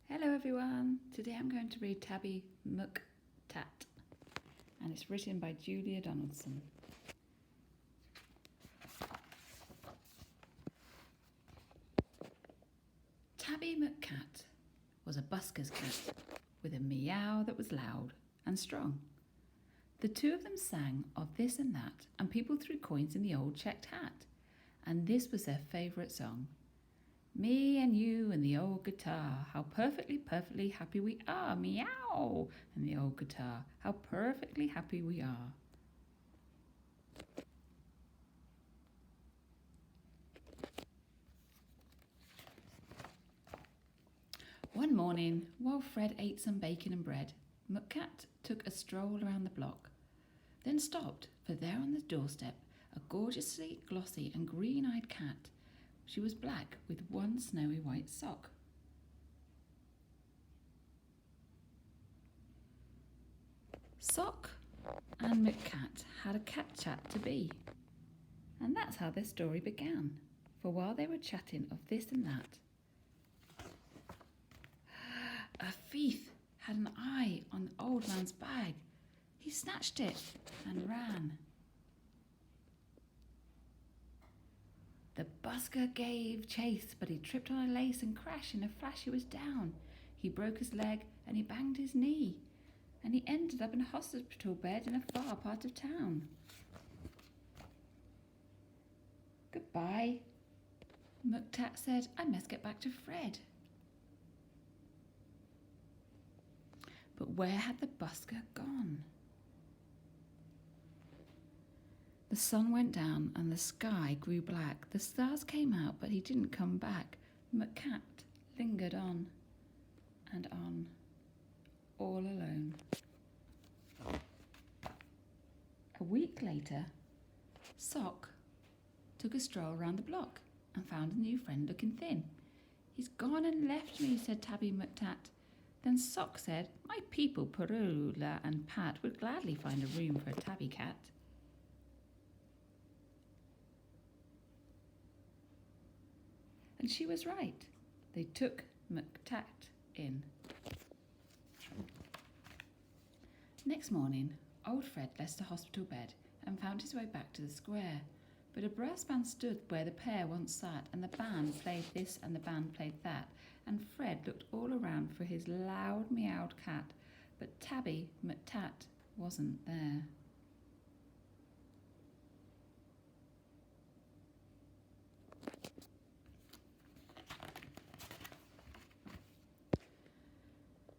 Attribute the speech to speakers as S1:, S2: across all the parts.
S1: Hello everyone, today I'm going to read Tabby McTat and it's written by Julia Donaldson. Tabby McCat was a busker's cat with a meow that was loud and strong. The two of them sang of this and that, and people threw coins in the old checked hat, and this was their favourite song. Me and you and the old guitar, how perfectly, perfectly happy we are. Meow! And the old guitar, how perfectly happy we are. One morning, while Fred ate some bacon and bread, McCat took a stroll around the block, then stopped, for there on the doorstep, a gorgeously glossy and green-eyed cat. She was black with one snowy white sock. Sock and McCat had a cat chat to be, and that's how their story began. For while they were chatting of this and that, a thief had an eye on the old man's bag. He snatched it and ran. The busker gave chase, but he tripped on a lace and crashed. In a flash he was down. He broke his leg and he banged his knee, and he ended up in a hospital bed in a far part of town. Goodbye, McTat said. I must get back to Fred. But where had the busker gone? The sun went down and the sky grew black. The stars came out, but he didn't come back. McCat lingered on and on, all alone. A week later, Sock took a stroll round the block and found a new friend looking thin. He's gone and left me, said Tabby McTat. Then Sock said, my people, Perula and Pat, would gladly find a room for a tabby cat. And she was right. They took McTat in. Next morning, old Fred left the hospital bed and found his way back to the square. But a brass band stood where the pair once sat, and the band played this and the band played that, and Fred looked all around for his loud meowed cat, but Tabby McTat wasn't there.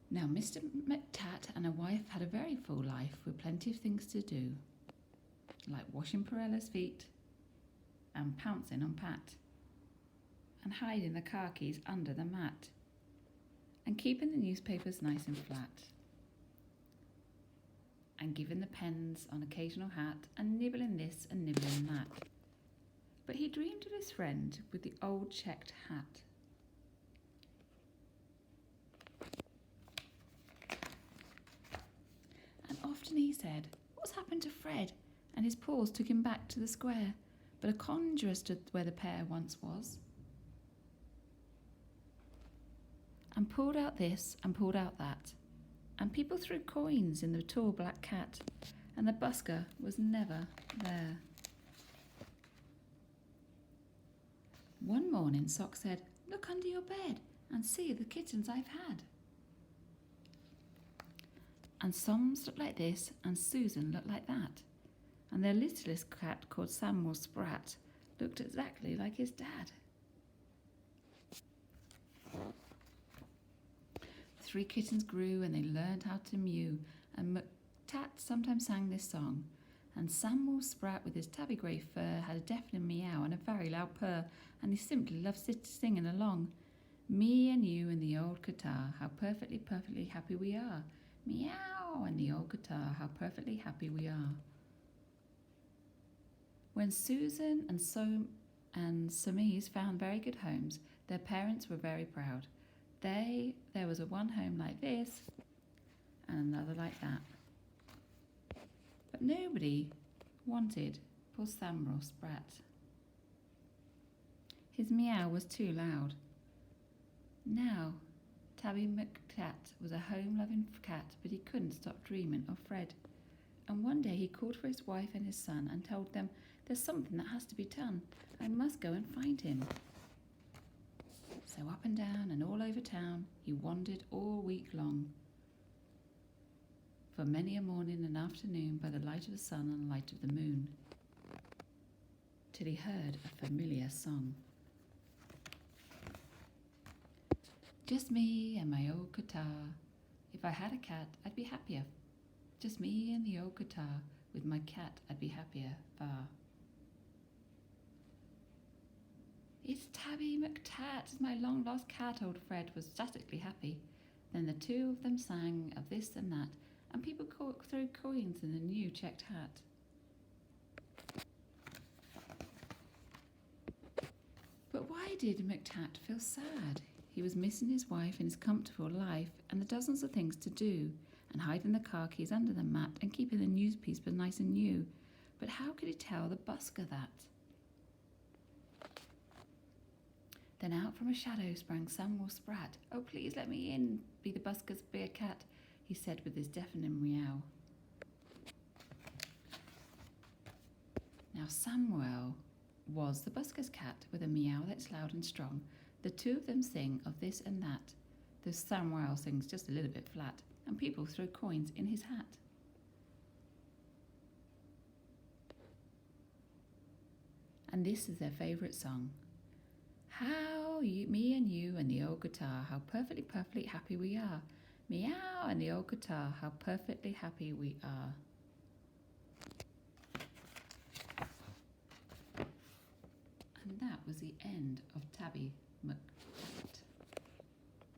S1: Now Mr. McTat and a wife had a very full life with plenty of things to do, like washing Perella's feet and pouncing on Pat and hiding the car keys under the mat and keeping the newspapers nice and flat and giving the pens on occasional hat and nibbling this and nibbling that. But he dreamed of his friend with the old checked hat. And often he said, what's happened to Fred? And his paws took him back to the square. But a conjurer stood where the pair once was and pulled out this and pulled out that, and people threw coins in the tall black cat, and the busker was never there. One morning Sock said, look under your bed and see the kittens I've had. And some looked like this and Susan looked like that, and their littlest cat, called Samuel Sprat, looked exactly like his dad. 3 kittens grew and they learned how to mew, and McTat sometimes sang this song. And Samuel Sprat, with his tabby grey fur, had a deafening meow and a very loud purr, and he simply loved singing along. Me and you and the old guitar, how perfectly, perfectly happy we are. Meow, and the old guitar, how perfectly happy we are. When Susan and Samise found very good homes, their parents were very proud. There was a one home like this and another like that. But nobody wanted poor Samuel Sprat. His meow was too loud. Now Tabby McCat was a home-loving cat, but he couldn't stop dreaming of Fred. And one day he called for his wife and his son and told them, "There's something that has to be done. I must go and find him." So up and down and all over town he wandered all week long, for many a morning and afternoon by the light of the sun and the light of the moon, till he heard a familiar song. Just me and my old guitar. If I had a cat, I'd be happier. Just me and the old guitar. With my cat, I'd be happier far. "It's Tabby McTat, my long-lost cat," old Fred was ecstatically happy. Then the two of them sang of this and that, and people threw coins in the new checked hat. But why did McTat feel sad? He was missing his wife and his comfortable life and the dozens of things to do, and hiding the car keys under the mat and keeping the newspaper nice and new. But how could he tell the busker that? Then out from a shadow sprang Samuel Spratt. "Oh, please let me in, be the busker's bear cat," he said with his deafening meow. Now Samuel was the busker's cat with a meow that's loud and strong. The two of them sing of this and that, though Samuel sings just a little bit flat, and people throw coins in his hat. And this is their favourite song. "How me and you and the old guitar, how perfectly, perfectly happy we are. Meow and the old guitar, how perfectly happy we are." And that was the end of Tabby McTat.